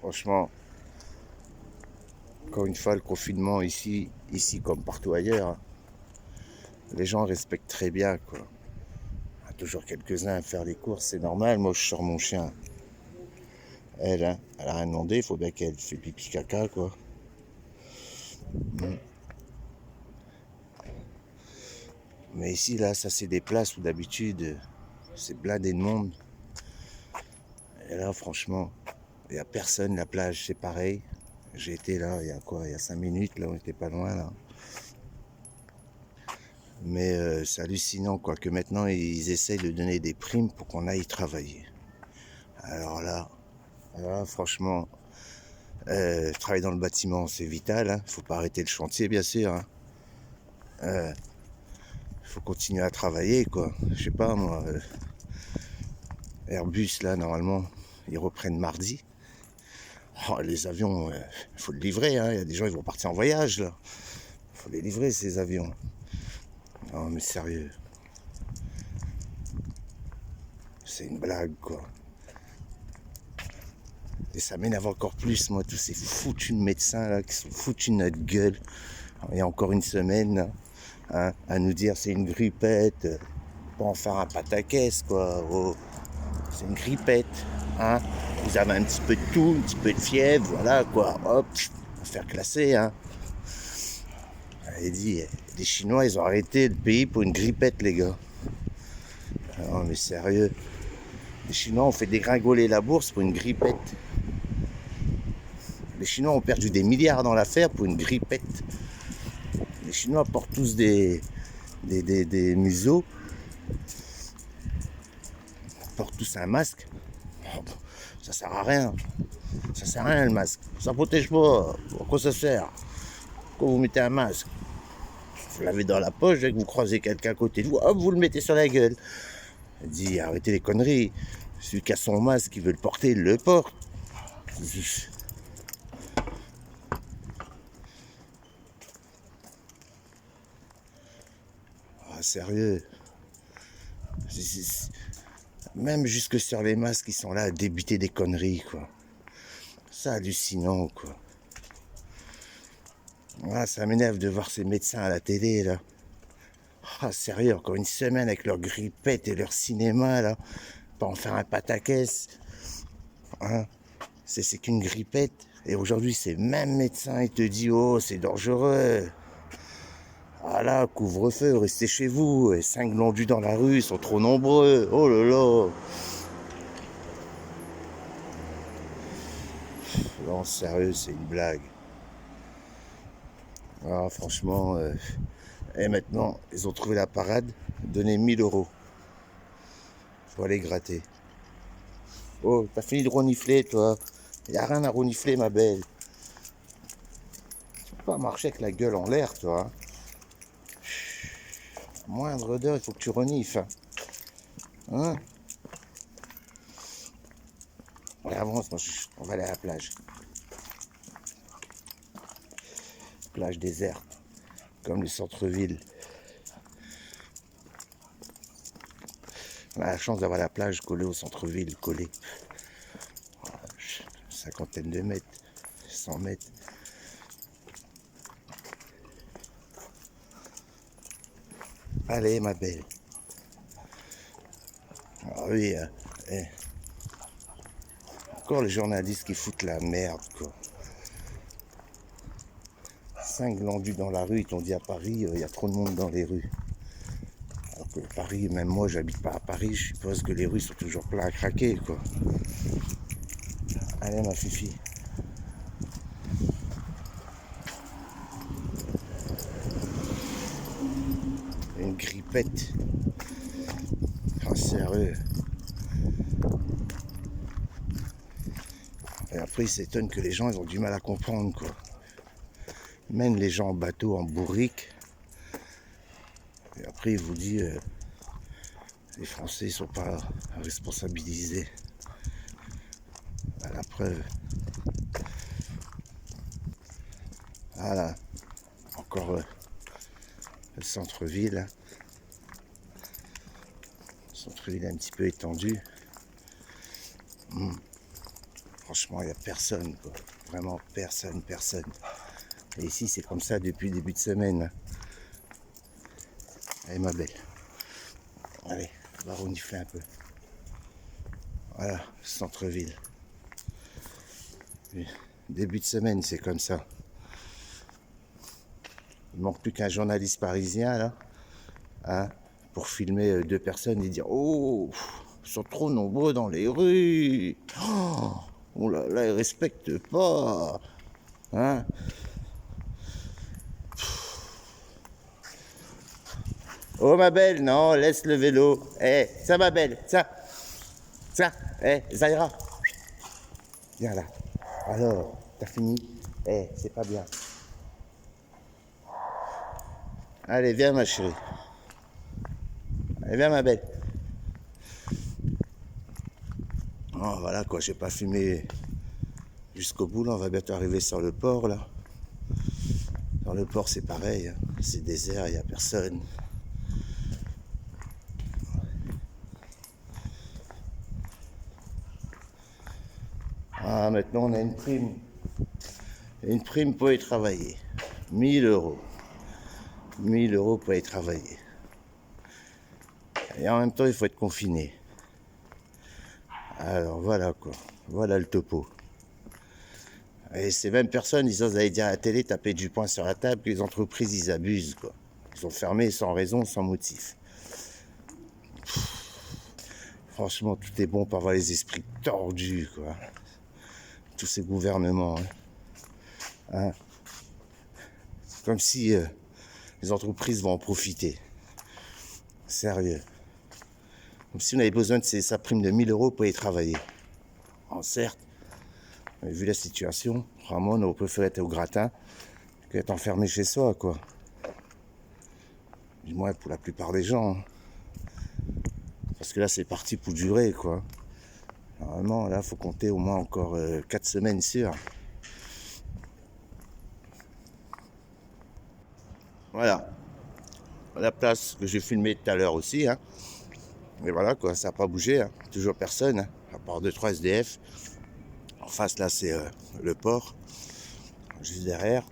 Franchement, encore une fois, le confinement ici comme partout ailleurs, hein, les gens respectent très bien, quoi. Il y a toujours quelques-uns à faire les courses, c'est normal. Moi, je sors mon chien. Elle, hein, elle a rien demandé, il faut bien qu'elle fait pipi caca, quoi. Mm. Mais ici, là, ça, c'est des places où d'habitude, c'est blindé de monde. Et là, franchement, il n'y a personne. La plage, c'est pareil. J'ai été là, il y a quoi? Il y a 5 minutes, là, on était pas loin, là. Mais c'est hallucinant, quoi, que maintenant, ils essayent de donner des primes pour qu'on aille travailler. Alors là, franchement, travailler dans le bâtiment, c'est vital. Hein. Faut pas arrêter le chantier, bien sûr. Hein. Faut continuer à travailler, quoi. Je sais pas, moi. Airbus, là, normalement, ils reprennent mardi. Oh, les avions, faut le livrer. Hein. Il y a des gens, ils vont partir en voyage, là. Faut les livrer, ces avions. Non, mais sérieux. C'est une blague, quoi. Et ça m'énerve encore plus, moi, tous ces foutus de médecins, là, qui sont foutus de notre gueule. Il y a encore une semaine, hein, à nous dire c'est une grippette, pas en faire un pataquès, quoi. Oh, c'est une grippette, hein. Vous avez un petit peu de tout, un petit peu de fièvre, voilà, quoi. Hop, on va faire classer, hein. Elle dit, les Chinois, ils ont arrêté le pays pour une grippette, les gars. Non, mais sérieux. Les Chinois ont fait dégringoler la bourse pour une grippette. Les Chinois ont perdu des milliards dans l'affaire pour une grippette. Les Chinois portent tous des museaux, portent tous un masque. Ça sert à rien. Ça sert à rien le masque. Ça protège pas. Pourquoi ça sert? Pourquoi vous mettez un masque? Vous l'avez dans la poche, dès que vous croisez quelqu'un à côté de vous, hop, vous le mettez sur la gueule. Elle dit, arrêtez les conneries. Celui qui a son masque, qui veut le porter, il le porte. Ah, sérieux. Même jusque sur les masques, ils sont là à débuter des conneries, quoi. C'est hallucinant, quoi. Ah, ça m'énerve de voir ces médecins à la télé, là. Ah, sérieux, encore une semaine avec leur grippette et leur cinéma, là. Pas en faire un pataquès. Hein. C'est qu'une grippette. Et aujourd'hui, ces mêmes médecins, ils te disent, oh, c'est dangereux. Ah là, couvre-feu, restez chez vous. Et 5 glandus dans la rue, ils sont trop nombreux. Oh là là. Non, sérieux, c'est une blague. Ah, franchement, et maintenant, ils ont trouvé la parade. Donnez 1000 euros pour aller gratter. Oh, t'as fini de renifler, toi. Y a rien à renifler, ma belle. Tu peux pas marcher avec la gueule en l'air, toi. Hein. Moindre odeur, il faut que tu renifles. Hein. Allez, avance, moi, on va aller à la plage. Plage déserte, comme le centre-ville. On a la chance d'avoir la plage collée au centre-ville, collée. Cinquantaine de mètres, 100 mètres. Allez, ma belle. Ah oui, encore les journalistes qui foutent la merde, quoi. 5 glandus dans la rue, ils t'ont dit à Paris, il y a trop de monde dans les rues. Alors que Paris, même moi, j'habite pas à Paris, je suppose que les rues sont toujours pleines à craquer, quoi. Allez, ma fifi. Une grippette. Ah, sérieux. Et après, ils s'étonnent que les gens, ils ont du mal à comprendre, quoi. Même les gens en bateau, en bourrique. Et après, ils vous disent, les Français, ils sont pas responsabilisés. À la preuve. Voilà. Encore le centre-ville. Hein. Le centre-ville est un petit peu étendu. Franchement, il n'y a personne, quoi. Vraiment personne, personne. Et ici, c'est comme ça depuis le début de semaine. Allez, ma belle. Allez, on va renifler un peu. Voilà, centre-ville. Début de semaine, c'est comme ça. Il manque plus qu'un journaliste parisien, là, hein, pour filmer deux personnes et dire oh, ils sont trop nombreux dans les rues. Oh là là, ils respectent pas. Hein. Oh ma belle, non, laisse le vélo. Eh, ça ma belle, ça. Ça, Zaira. Viens là. Alors, t'as fini? C'est pas bien. Allez, viens ma chérie. Allez, viens ma belle. Oh, voilà quoi, j'ai pas filmé jusqu'au bout là, on va bientôt arriver sur le port là. Sur le port c'est pareil, hein. C'est désert, il n'y a personne. Ah, maintenant on a une prime. Une prime pour y travailler. 1000 euros. 1000 euros pour y travailler. Et en même temps, il faut être confiné. Alors voilà quoi. Voilà le topo. Et ces mêmes personnes, ils osent aller dire à la télé, taper du poing sur la table, que les entreprises, ils abusent quoi. Ils ont fermé sans raison, sans motif. Franchement, tout est bon pour avoir les esprits tordus quoi. Tous ces gouvernements. Hein. Comme si les entreprises vont en profiter. Sérieux. Comme si on avait besoin de sa prime de 1000 euros pour y travailler. En certes, vu la situation, vraiment, on aurait préféré être au gratin qu'être enfermé chez soi, quoi. Du moins pour la plupart des gens. Hein. Parce que là, c'est parti pour durer, quoi. Normalement, là, il faut compter au moins encore 4 semaines sûres. Voilà. La place que j'ai filmée tout à l'heure aussi. Hein. Et voilà, quoi, ça n'a pas bougé. Hein. Toujours personne, hein, à part 2-3 SDF. En face, là, c'est le port. Juste derrière.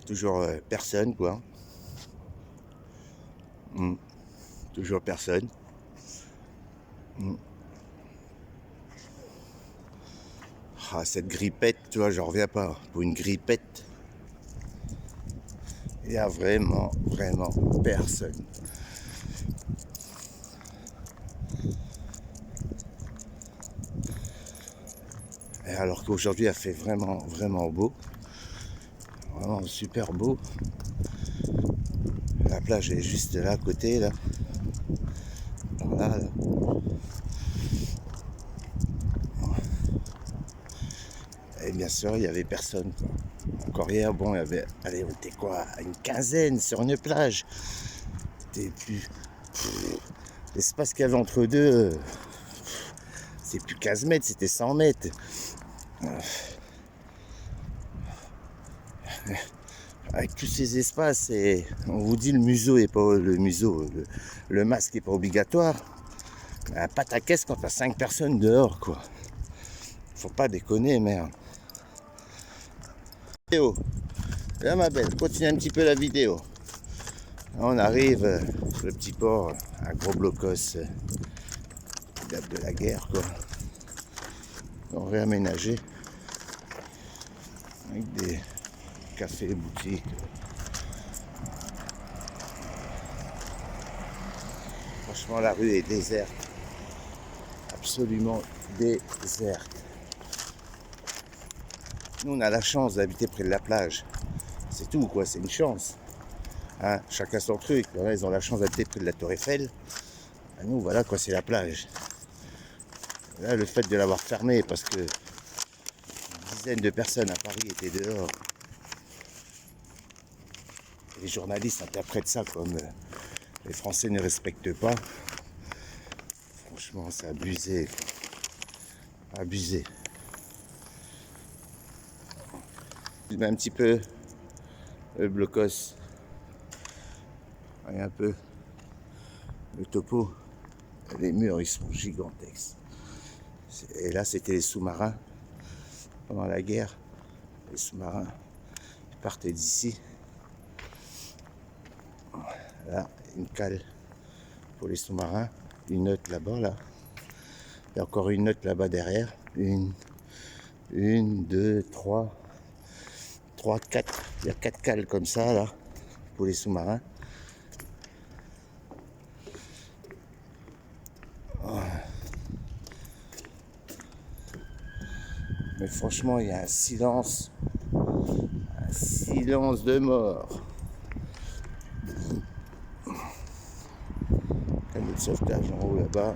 Toujours personne, quoi. Toujours personne. Ah, cette grippette, tu vois, j'en reviens pas. Pour une grippette, il n'y a vraiment, vraiment personne. Et alors qu'aujourd'hui, il a fait vraiment, vraiment beau. Vraiment super beau. La plage est juste là à côté, là. Voilà, là. Et bien sûr, il n'y avait personne, quoi. Encore hier, bon, il y avait, allez, on était quoi, une quinzaine sur une plage. C'était plus... L'espace qu'il y avait entre deux, c'est plus 15 mètres, c'était 100 mètres. Avec tous ces espaces, et on vous dit le museau est pas le masque est pas obligatoire. Un pataquès quand t'as 5 personnes dehors, quoi. Faut pas déconner, merde. Vidéo. Là, ma belle, continue un petit peu la vidéo. Là, on arrive sur le petit port, un gros blocos qui date de la guerre, quoi. On réaménagé avec des cafés, boutiques. Franchement, la rue est déserte. Absolument déserte. Nous, on a la chance d'habiter près de la plage. C'est tout, quoi. C'est une chance. Hein, chacun son truc. Voilà, ils ont la chance d'habiter près de la Tour Eiffel. À nous, voilà, quoi, c'est la plage. Là, le fait de l'avoir fermé parce que une dizaine de personnes à Paris étaient dehors. Et les journalistes interprètent ça comme les Français ne respectent pas. Franchement, c'est abusé. Quoi. Abusé. Je mets un petit peu le blocos. Regardez un peu le topo. Les murs, ils sont gigantesques. Et là, c'était les sous-marins pendant la guerre. Les sous-marins partaient d'ici. Là, une cale pour les sous-marins. Une note là-bas, là. Il y a encore une note là-bas derrière. Une, deux, trois, quatre. Il y a 4 cales comme ça, là, pour les sous-marins. Mais franchement, il y a un silence de mort. Canot de sauvetage en haut là-bas.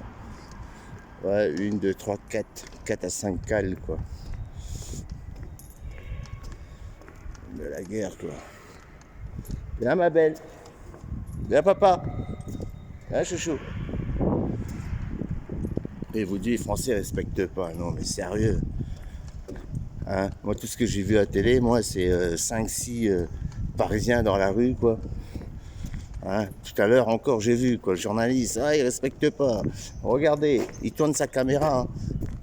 Ouais, 1, 2, 3, 4 à 5 cales, quoi. De la guerre, quoi. Viens, ma belle. Viens, papa. Viens, chouchou. Et vous dites, les Français respectent pas. Non, mais sérieux. Hein, moi, tout ce que j'ai vu à télé, moi, c'est 5-6 Parisiens dans la rue, quoi. Hein, tout à l'heure encore, j'ai vu, quoi, le journaliste, il respecte pas. Regardez, il tourne sa caméra, hein,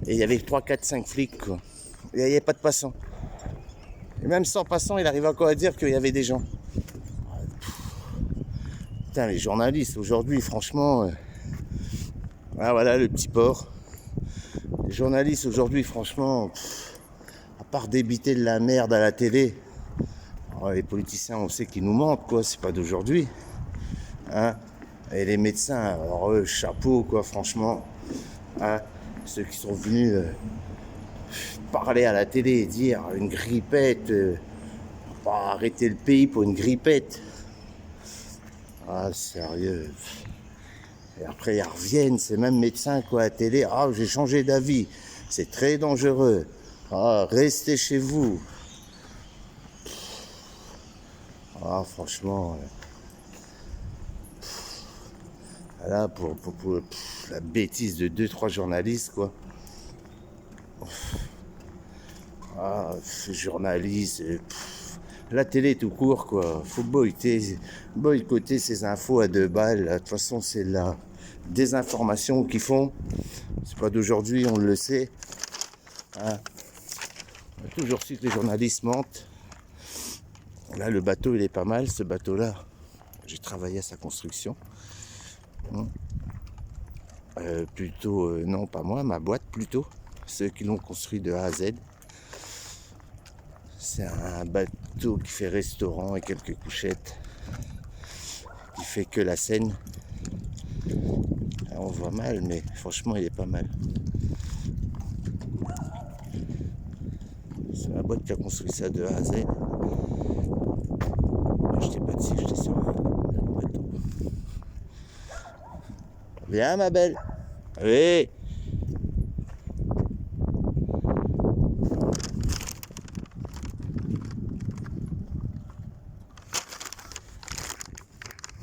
et il y avait 3, 4, 5 flics, quoi. Il n'y avait pas de passants. Et même sans passants, il arrive encore à dire qu'il y avait des gens. Putain, les journalistes, aujourd'hui, franchement... voilà, le petit port. Les journalistes, aujourd'hui, franchement... à part débiter de la merde à la télé, les politiciens, on sait qu'ils nous mentent, quoi, c'est pas d'aujourd'hui. Hein, et les médecins, alors eux, chapeau, quoi, franchement. Hein, ceux qui sont venus parler à la télé et dire une grippette, pas arrêter le pays pour une grippette. Ah, sérieux. Et après, ils reviennent, ces mêmes médecins, quoi, à la télé. Ah, j'ai changé d'avis, c'est très dangereux. Ah, restez chez vous. Ah, franchement... Là, pour la bêtise de 2-3 journalistes, quoi. Ah, journalistes, la télé tout court, quoi. Faut boycotter ces infos à 2 balles. De toute façon, c'est la désinformation qu'ils font. C'est pas d'aujourd'hui, on le sait. Hein. On a toujours su que les journalistes mentent. Là, le bateau, il est pas mal, ce bateau-là. J'ai travaillé à sa construction. Plutôt, non pas moi, ma boîte plutôt, ceux qui l'ont construit de A à Z. C'est un bateau qui fait restaurant et quelques couchettes, qui fait que la Seine. On voit mal, mais franchement il est pas mal. C'est ma boîte qui a construit ça de A à Z. Je t'ai pas dit que j'étais sur un bateau. Viens ma belle. Oui.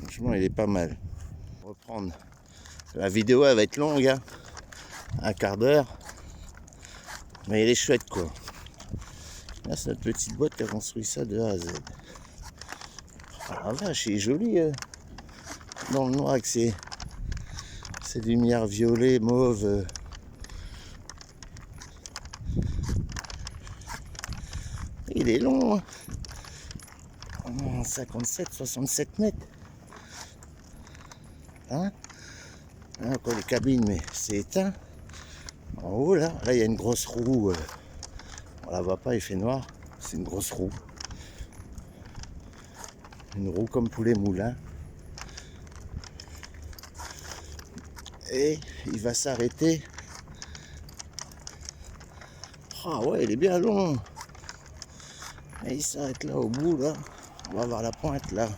Franchement, il est pas mal. Reprendre. La vidéo, elle va être longue, hein. Un quart d'heure. Mais elle est chouette, quoi. Là, c'est notre petite boîte qui a construit ça de A à Z. Ah la vache, il est joli. Dans le noir avec ces lumières violet, mauve. Il est long, hein. 57, 67 mètres. Hein, encore les cabines, mais c'est éteint. En haut, là, il y a une grosse roue. On la voit pas, il fait noir. C'est une grosse roue. Une roue comme pour les moulins. Et il va s'arrêter. Ah ouais, il est bien long. Et il s'arrête là au bout, là. On va voir la pointe, là.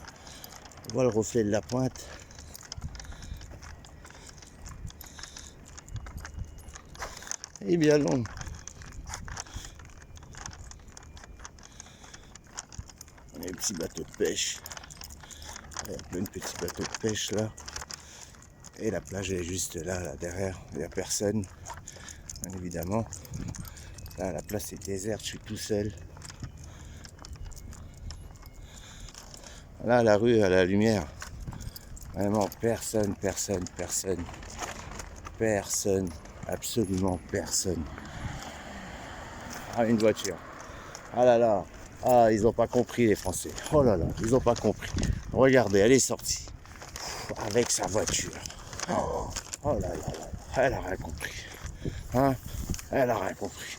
On voit le reflet de la pointe. Il est bien long. Il y a un petit bateau de pêche. Il y a plein de petits bateaux de pêche, là. Et la plage est juste là, là derrière. Il n'y a personne, bien évidemment. Là, la place est déserte, je suis tout seul. Là, la rue, à la lumière. Vraiment, personne. Absolument personne. Ah, une voiture. Ah là là. Ah, ils n'ont pas compris les Français. Oh là là, ils n'ont pas compris. Regardez, elle est sortie. Avec sa voiture. Oh, oh là là là. Elle a rien compris. Hein? Elle a rien compris.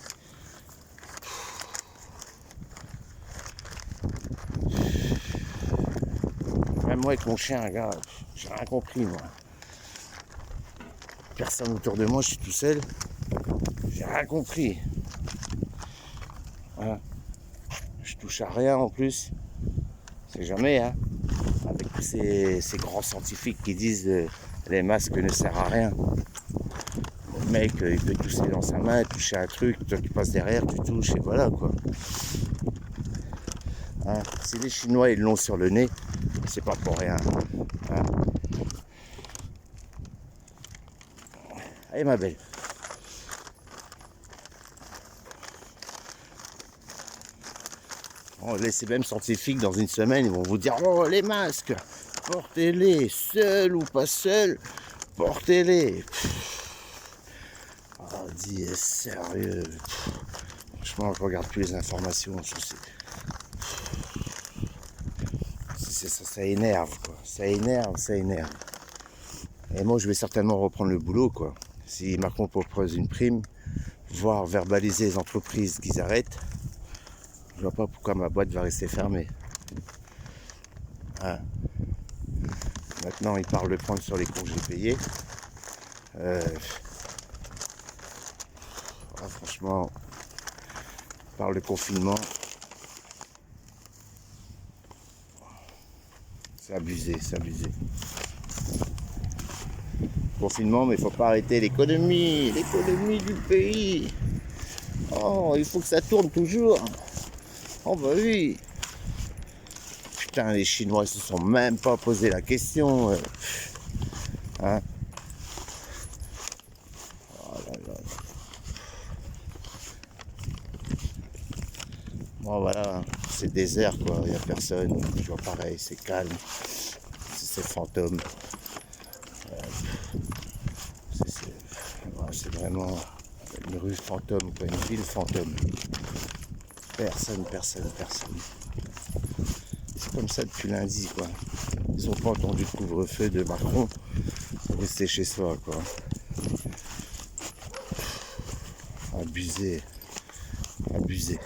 Même moi avec mon chien, gars, j'ai rien compris moi. Personne autour de moi, je suis tout seul. J'ai rien compris. Hein? Je touche à rien en plus. C'est jamais, hein. Avec tous ces grands scientifiques qui disent les masques ne servent à rien. Le mec, il peut tousser dans sa main, toucher un truc, toi tu passes derrière, tu touches et voilà quoi. Hein? Si les Chinois ils l'ont sur le nez, c'est pas pour rien. Hein? Allez ma belle. Oh, ces mêmes scientifiques dans une semaine, ils vont vous dire oh les masques, portez-les, seuls ou pas seuls, portez-les. Oh, dis sérieux. Franchement, je regarde plus les informations. Ça énerve quoi. Ça énerve, ça énerve. Et moi, je vais certainement reprendre le boulot quoi. Si Macron propose une prime, voire verbaliser les entreprises qu'ils arrêtent. Je vois pas pourquoi ma boîte va rester fermée. Hein. Maintenant, ils parlent de prendre sur les congés payés. Franchement, ils parlent de confinement. C'est abusé, c'est abusé. Confinement, mais il faut pas arrêter l'économie du pays. Oh, il faut que ça tourne toujours. Oh bah oui. Putain, les Chinois, ils se sont même pas posé la question. Hein? Oh là là. Bon voilà, c'est désert quoi, il n'y a personne, toujours pareil, c'est calme, c'est fantôme. C'est vraiment une rue fantôme, quoi, une ville fantôme. Personne, personne, personne. C'est comme ça depuis lundi quoi. Ils n'ont pas entendu le couvre-feu de Macron pour rester chez soi quoi. Abusé, abusé.